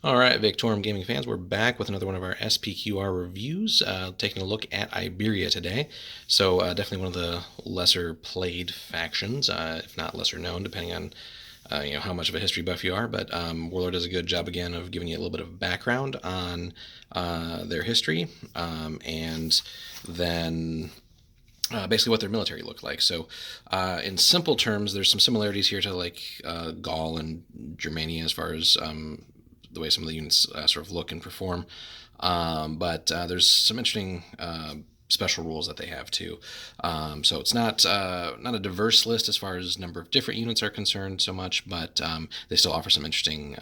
All right, Victorum Gaming fans, we're back with another one of our SPQR reviews, taking a look at Iberia today. So definitely one of the lesser played factions, if not lesser known, depending on how much of a history buff you are. But Warlord does a good job again of giving you a little bit of background on their history, and then basically what their military looked like. So, in simple terms, there's some similarities here to like Gaul and Germania as far as the way some of the units sort of look and perform. But there's some interesting special rules that they have too. So it's not a diverse list as far as number of different units are concerned so much, but they still offer some interesting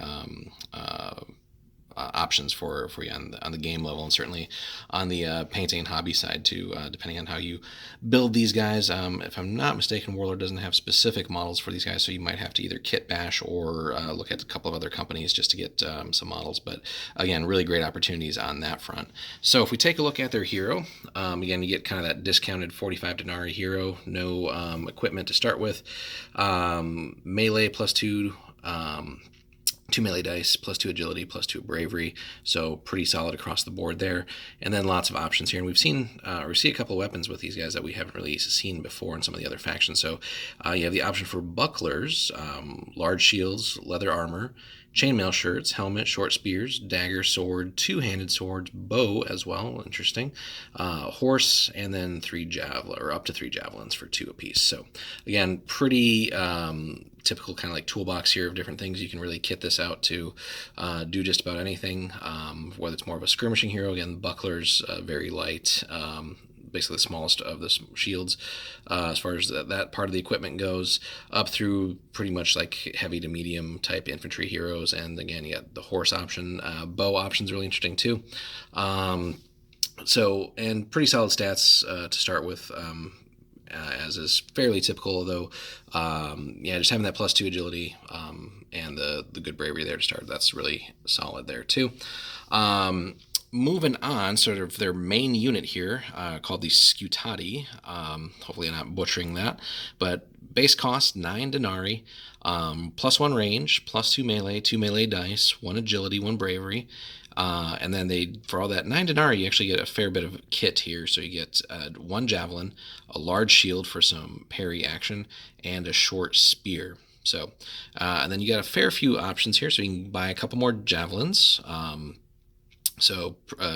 options for you on the game level, and certainly on the painting and hobby side too, depending on how you build these guys. If I'm not mistaken, Warlord doesn't have specific models for these guys, so you might have to either kit bash or look at a couple of other companies just to get some models. But again, really great opportunities on that front. So if we take a look at their hero, again, you get kind of that discounted 45 denarii hero, no equipment to start with, melee +2, 2 melee dice, +2 agility, +2 bravery, so pretty solid across the board there. And then lots of options here. And we see a couple of weapons with these guys that we haven't really seen before in some of the other factions. So you have the option for bucklers, large shields, leather armor, chainmail shirts, helmet, short spears, dagger, sword, two-handed swords, bow as well, interesting, horse, and then up to three javelins for 2 apiece. So again, pretty typical kind of like toolbox here of different things. You can really kit this out to do just about anything, whether it's more of a skirmishing hero. Again, bucklers, very light, basically the smallest of the shields as far as that part of the equipment goes, up through pretty much like heavy to medium type infantry heroes. And again, you got the horse option. Bow option's really interesting too. And pretty solid stats to start with, as is fairly typical, although just having that +2 agility and the good bravery there to start, that's really solid there too. Moving on, sort of their main unit here, called the Scutati. Hopefully I'm not butchering that, but base cost 9 denarii, +1 range, +2 melee, 2 melee dice, 1 agility, 1 bravery. And then for all that 9 denarii, you actually get a fair bit of kit here. So you get 1 javelin, a large shield for some parry action, and a short spear. So, and then you got a fair few options here. So you can buy a couple more javelins.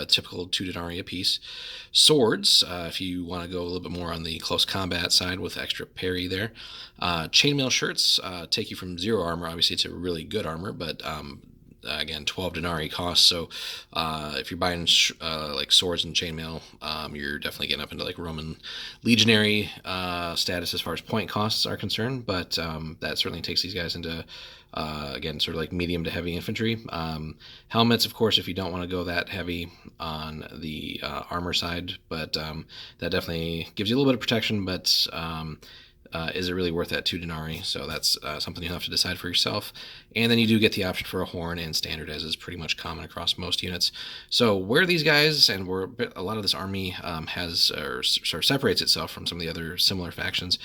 Typical 2 denarii a piece. Swords, if you want to go a little bit more on the close combat side with extra parry there. Chainmail shirts take you from 0 armor, obviously, to really good armor, but again, 12 denarii cost. So if you're buying like swords and chainmail, you're definitely getting up into like Roman legionary status as far as point costs are concerned. But that certainly takes these guys into again, sort of like medium to heavy infantry. Helmets, of course, if you don't want to go that heavy on the armor side, but that definitely gives you a little bit of protection, but is it really worth that 2 denarii? So that's something you'll have to decide for yourself. And then you do get the option for a horn and standard, as is pretty much common across most units. So where these guys, and where a lot of this army has, or sort of separates itself from some of the other similar factions,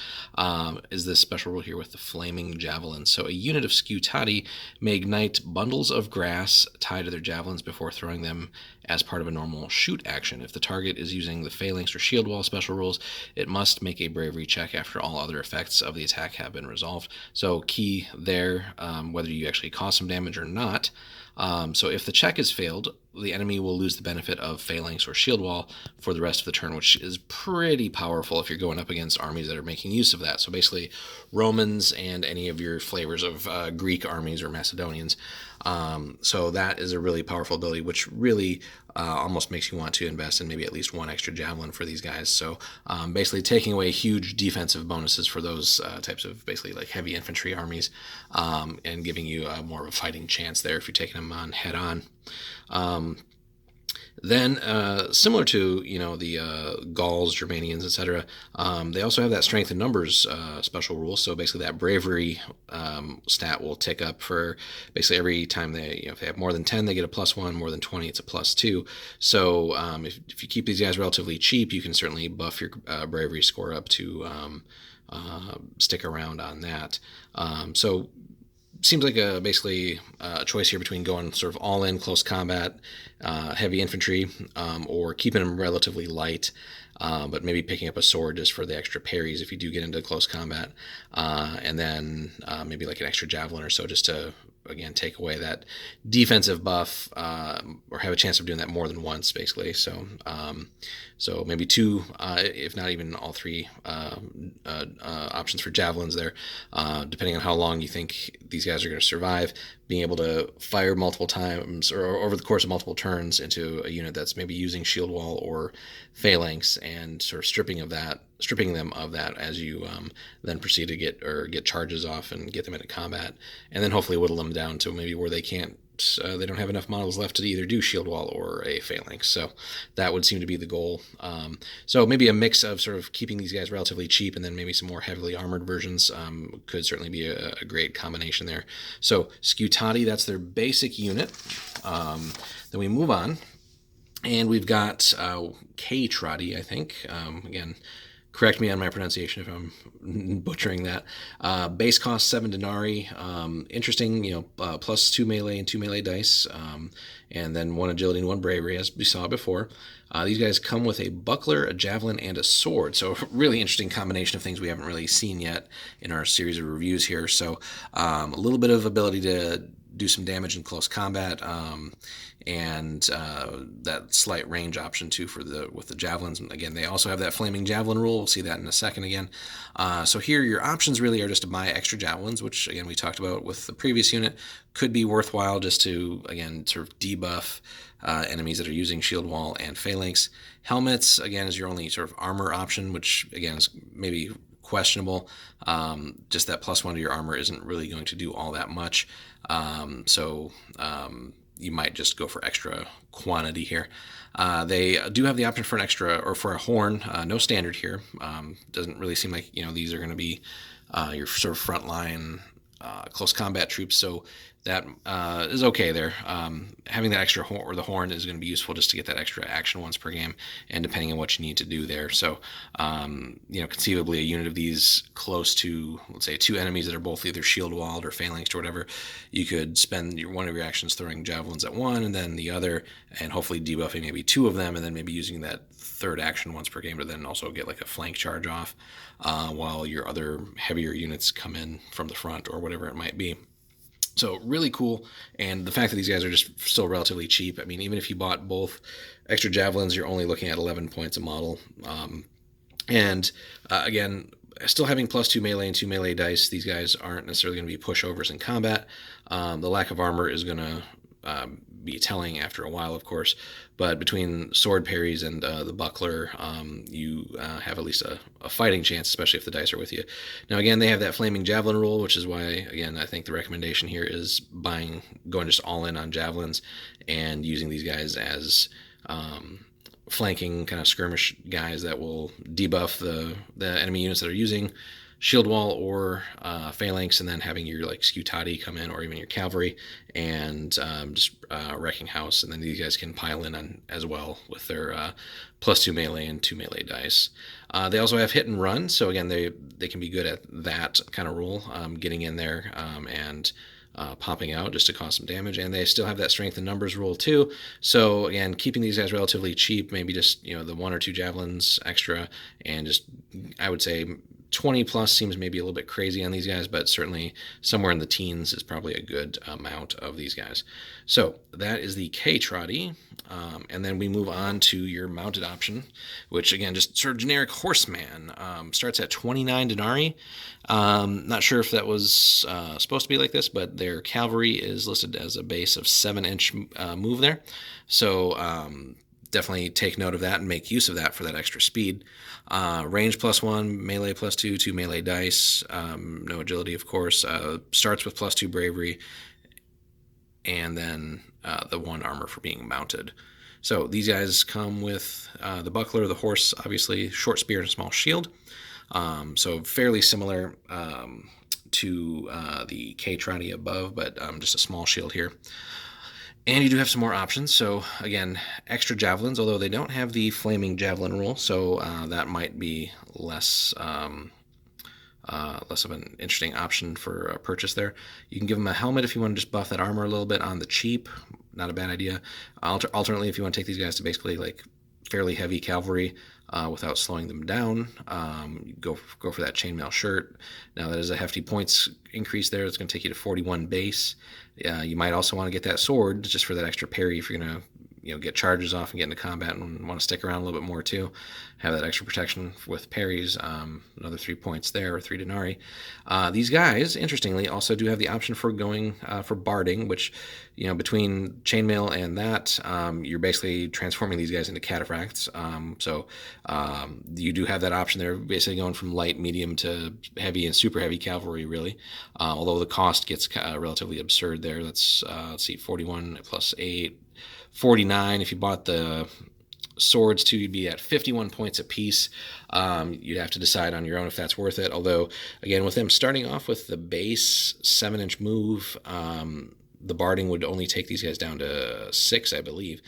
is this special rule here with the flaming javelin. So a unit of Scutati may ignite bundles of grass tied to their javelins before throwing them as part of a normal shoot action. If the target is using the phalanx or shield wall special rules, it must make a bravery check after all other effects of the attack have been resolved. So key there, whether you actually cause some damage or not. So if the check is failed, the enemy will lose the benefit of phalanx or shield wall for the rest of the turn, which is pretty powerful if you're going up against armies that are making use of that. So basically Romans and any of your flavors of Greek armies or Macedonians. So that is a really powerful ability, which really almost makes you want to invest in maybe at least 1 extra javelin for these guys. So basically taking away huge defensive bonuses for those types of basically like heavy infantry armies, and giving you more of a fighting chance there if you're taking them on head on. Then, similar to the Gauls, Germanians, etc., they also have that strength in numbers special rule. So basically, that bravery stat will tick up for basically every time if they have more than 10, they get a +1. More than 20, it's a +2. So if you keep these guys relatively cheap, you can certainly buff your bravery score up to stick around on that. So seems like basically a choice here between going sort of all in close combat, heavy infantry, or keeping them relatively light. But maybe picking up a sword just for the extra parries if you do get into close combat, and then maybe like an extra javelin or so just to again take away that defensive buff, or have a chance of doing that more than once, basically. So maybe two, if not even all three options for javelins there, depending on how long you think these guys are going to survive. Being able to fire multiple times or over the course of multiple turns into a unit that's maybe using shield wall or phalanx, and sort of stripping them of that as you then proceed to get charges off and get them into combat, and then hopefully whittle them down to maybe where they don't have enough models left to either do shield wall or a phalanx. So that would seem to be the goal. So maybe a mix of sort of keeping these guys relatively cheap and then maybe some more heavily armored versions could certainly be a great combination there. So Scutati, that's their basic unit. Then we move on, and we've got K-Trotty, I think. Again, correct me on my pronunciation if I'm butchering that. Base cost 7 denarii. Interesting, plus 2 melee and 2 melee dice, and then 1 agility and 1 bravery, as we saw before. These guys come with a buckler, a javelin, and a sword. So really interesting combination of things we haven't really seen yet in our series of reviews here. So a little bit of ability to do some damage in close combat, and that slight range option too with the javelins. And again, they also have that flaming javelin rule. We'll see that in a second again. So here your options really are just to buy extra javelins, which again we talked about with the previous unit. Could be worthwhile just to again sort of debuff enemies that are using shield wall and phalanx. Helmets again is your only sort of armor option, which again is maybe questionable. Just that +1 to your armor isn't really going to do all that much. So you might just go for extra quantity here. They do have the option for an extra or for a horn. No standard here. Doesn't really seem like these are going to be your sort of frontline close combat troops. So that is okay there. Having that extra horn, or the horn, is going to be useful just to get that extra action once per game, and depending on what you need to do there. So, conceivably a unit of these close to, let's say, 2 enemies that are both either shield walled or phalanxed or whatever, you could spend one of your actions throwing javelins at one and then the other, and hopefully debuffing maybe 2 of them, and then maybe using that third action once per game to then also get like a flank charge off, while your other heavier units come in from the front or whatever it might be. So really cool, and the fact that these guys are just still relatively cheap. I mean, even if you bought both extra javelins, you're only looking at 11 points a model. Again, still having +2 melee and 2 melee dice, these guys aren't necessarily going to be pushovers in combat. The lack of armor is going to be telling after a while, of course, but between sword parries and the buckler, you have at least a fighting chance, especially if the dice are with you. Now, again, they have that flaming javelin rule, which is why, again, I think the recommendation here is going just all in on javelins and using these guys as flanking kind of skirmish guys that will debuff the enemy units that are using shield wall or phalanx, and then having your like Scutati come in, or even your cavalry, and just wrecking house, and then these guys can pile in on as well with their +2 melee and 2 melee dice. They also have hit and run, so again they can be good at that kind of rule, getting in there and popping out just to cause some damage, and they still have that strength in numbers rule too. So again, keeping these guys relatively cheap, maybe just the 1 or 2 javelins extra, and just I would say 20 plus seems maybe a little bit crazy on these guys, but certainly somewhere in the teens is probably a good amount of these guys. So that is the K-Trotty. And then we move on to your mounted option, which again, just sort of generic horseman. Starts at 29 denarii. Not sure if that was supposed to be like this, but their cavalry is listed as a base of 7-inch move there. So definitely take note of that and make use of that for that extra speed. Range +1, melee +2, 2 melee dice, no agility, of course. Starts with +2 bravery, and then the 1 armor for being mounted. So these guys come with the buckler, the horse, obviously, short spear and a small shield. So fairly similar to the K-Trotty above, but just a small shield here. And you do have some more options. So again, extra javelins, although they don't have the flaming javelin rule, so that might be less less of an interesting option for purchase there. You can give them a helmet if you want to just buff that armor a little bit on the cheap. Not a bad idea. Alternately, if you want to take these guys to basically like fairly heavy cavalry without slowing them down, go for that chainmail shirt. Now that is a hefty points increase there. It's going to take you to 41 base. You might also want to get that sword just for that extra parry if you're going to get charges off and get into combat and want to stick around a little bit more too. Have that extra protection with parries, another 3 points there, or 3 denarii. These guys, interestingly, also do have the option for going for barding, which, between chainmail and that, you're basically transforming these guys into cataphracts. So you do have that option there, basically going from light, medium to heavy and super heavy cavalry, really. Although the cost gets relatively absurd there. Let's see, 41 plus 8. 49. If you bought the swords too, you'd be at 51 points apiece. You'd have to decide on your own if that's worth it. Although, again, with them starting off with the base 7-inch move, the barding would only take these guys down to 6, I believe,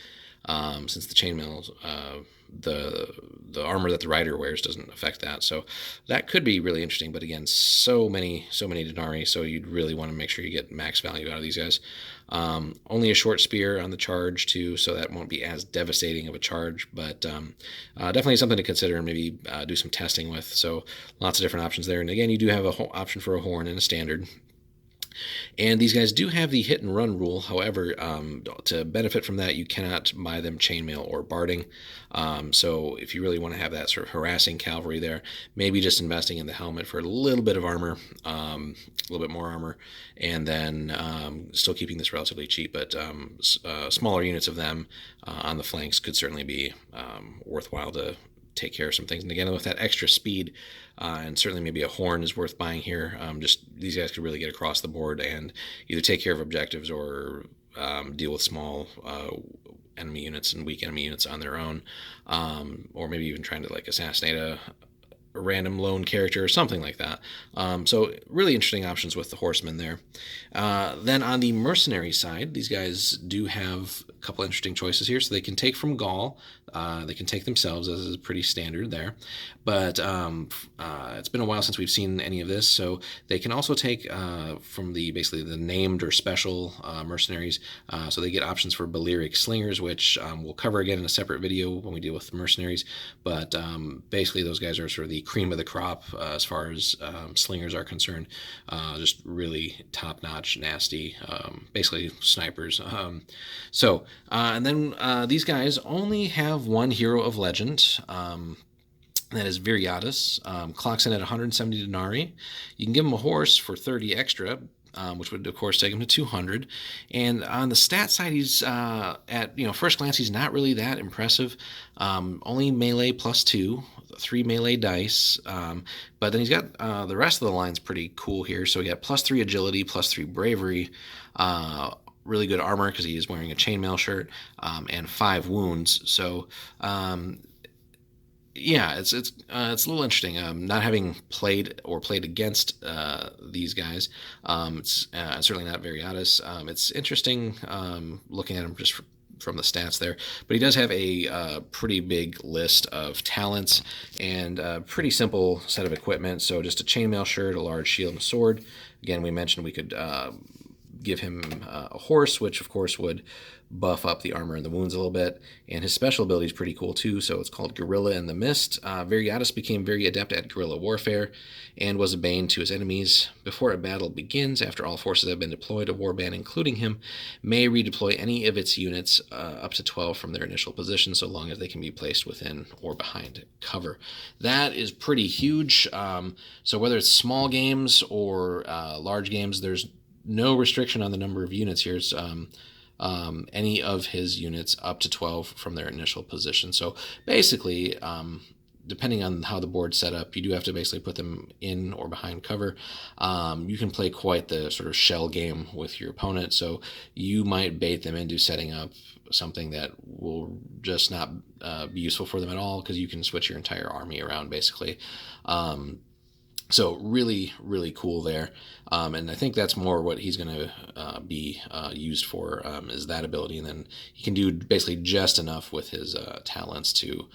since the chainmail, the armor that the rider wears doesn't affect that. So that could be really interesting. But again, so many denarii, so you'd really want to make sure you get max value out of these guys. Only a short spear on the charge too, so that won't be as devastating of a charge, but definitely something to consider and maybe do some testing with. So lots of different options there. And again, you do have an option for a horn and a standard. And these guys do have the hit and run rule. However, to benefit from that, you cannot buy them chainmail or barding. So if you really want to have that sort of harassing cavalry there, maybe just investing in the helmet for a little bit of armor, a little bit more armor, and then still keeping this relatively cheap. But smaller units of them on the flanks could certainly be worthwhile to take care of some things. And again, with that extra speed, and certainly maybe a horn is worth buying here. Just these guys could really get across the board and either take care of objectives or deal with small enemy units and weak enemy units on their own, or maybe even trying to like assassinate a random lone character or something like that. So really interesting options with the horsemen there. Then on the mercenary side, these guys do have a couple interesting choices here. So they can take from Gaul. They can take themselves, as is pretty standard there. But it's been a while since we've seen any of this. So they can also take from basically the named or special mercenaries. So they get options for Balearic slingers, which we'll cover again in a separate video when we deal with the mercenaries. But basically those guys are sort of the cream of the crop as far as slingers are concerned. Just really top-notch, nasty, basically snipers. And then these guys only have one hero of legend. That is Viriatus. Clocks in at 170 denarii. You can give him a horse for 30 extra, which would, of course, take him to 200. And on the stat side, he's at first glance, he's not really that impressive. Only melee +2, 3 melee dice. But then he's got the rest of the line's pretty cool here. So we got +3 agility, +3 bravery. Really good armor because he is wearing a chainmail shirt, and 5 wounds. So it's a little interesting. Not having played against these guys, it's certainly not Viriatus. It's interesting looking at him just from the stats there, but he does have a pretty big list of talents and a pretty simple set of equipment. So just a chainmail shirt, a large shield, and a sword. Again, we mentioned we could give him a horse, which of course would buff up the armor and the wounds a little bit. And his special ability is pretty cool too. So it's called Guerrilla in the Mist. Viriatus became very adept at guerrilla warfare and was a bane to his enemies. Before a battle begins, after all forces have been deployed, a warband, including him, may redeploy any of its units up to 12 from their initial position, so long as they can be placed within or behind cover. That is pretty huge. So whether it's small games or large games, there's no restriction on the number of units here. It's any of his units up to 12 from their initial position. So basically, depending on how the board's set up, you do have to basically put them in or behind cover. You can play quite the sort of shell game with your opponent. So you might bait them into setting up something that will just not be useful for them at all, because you can switch your entire army around basically. So really, really cool there, and I think that's more what he's going to be used for, is that ability, and then he can do basically just enough with his talents to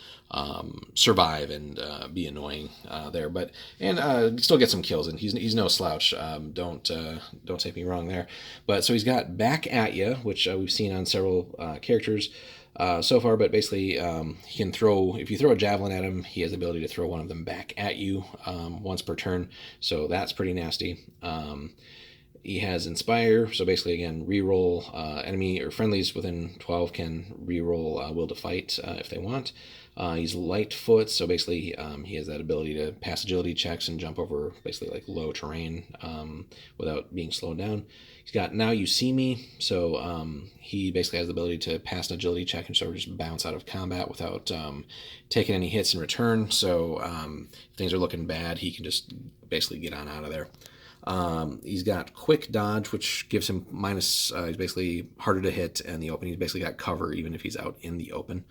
survive and be annoying there, but and still get some kills. And he's no slouch. Don't take me wrong there, but so he's got back at you, which we've seen on several characters so far, but basically he can throw, if you throw a javelin at him, he has the ability to throw one of them back at you once per turn, so that's pretty nasty. He has Inspire, so basically again reroll, enemy or friendlies within 12 can reroll Will to Fight if they want. He's Lightfoot, so basically he has that ability to pass agility checks and jump over basically like low terrain without being slowed down. He's got Now You See Me, so he basically has the ability to pass an agility check and sort of just bounce out of combat without taking any hits in return. So if things are looking bad, he can just basically get on out of there. He's got Quick Dodge, which gives him minus, he's basically harder to hit in the open. He's basically got cover even if he's out in the open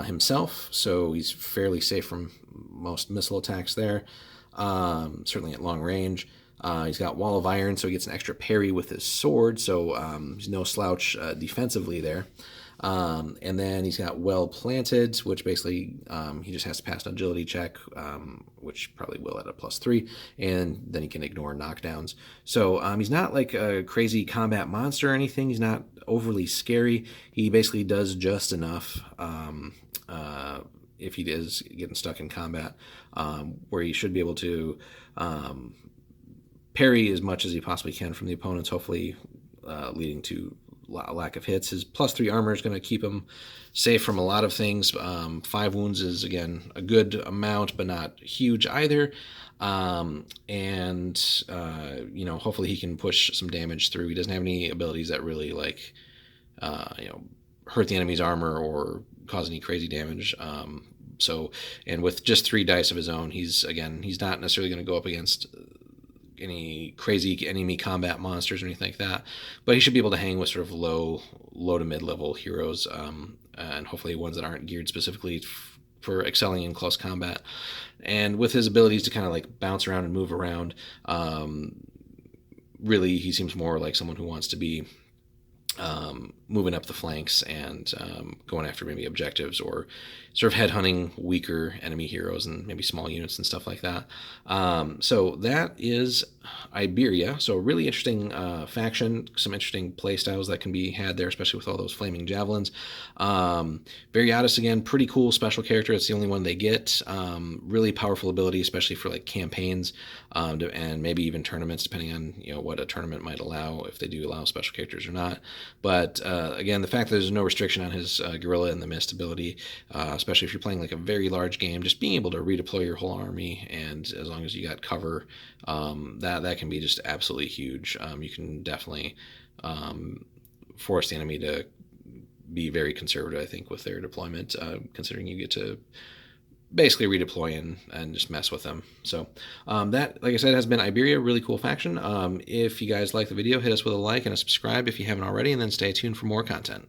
himself, so he's fairly safe from most missile attacks there, certainly at long range. He's got Wall of Iron, so he gets an extra parry with his sword, so he's no slouch defensively there. And then he's got Well Planted, which basically he just has to pass an agility check, which probably will at a +3, and then he can ignore knockdowns. So he's not like a crazy combat monster or anything. He's not overly scary. He basically does just enough if he is getting stuck in combat, where he should be able to parry as much as he possibly can from the opponents, hopefully leading to a lack of hits. His +3 armor is going to keep him safe from a lot of things. 5 wounds is, again, a good amount, but not huge either. Hopefully he can push some damage through. He doesn't have any abilities that really, like, hurt the enemy's armor or cause any crazy damage. And with just 3 dice of his own, he's not necessarily going to go up against any crazy enemy combat monsters or anything like that, but he should be able to hang with sort of low to mid-level heroes, and hopefully ones that aren't geared specifically for excelling in close combat. And with his abilities to kind of like bounce around and move around, really he seems more like someone who wants to be moving up the flanks and going after maybe objectives, or sort of headhunting weaker enemy heroes and maybe small units and stuff like that. So that is Iberia. So a really interesting faction, some interesting play styles that can be had there, especially with all those flaming javelins. Variatus, again, pretty cool special character. It's the only one they get. Really powerful ability, especially for like campaigns and maybe even tournaments, depending on what a tournament might allow, if they do allow special characters or not. But again, the fact that there's no restriction on his Gorilla and the Mist ability, especially if you're playing like a very large game, just being able to redeploy your whole army, and as long as you got cover, that can be just absolutely huge. You can definitely force the enemy to be very conservative, I think, with their deployment, considering you get to basically redeploy and just mess with them. So that, like I said, has been Iberia. Really cool faction. If you guys like the video, hit us with a like and a subscribe if you haven't already, and then stay tuned for more content.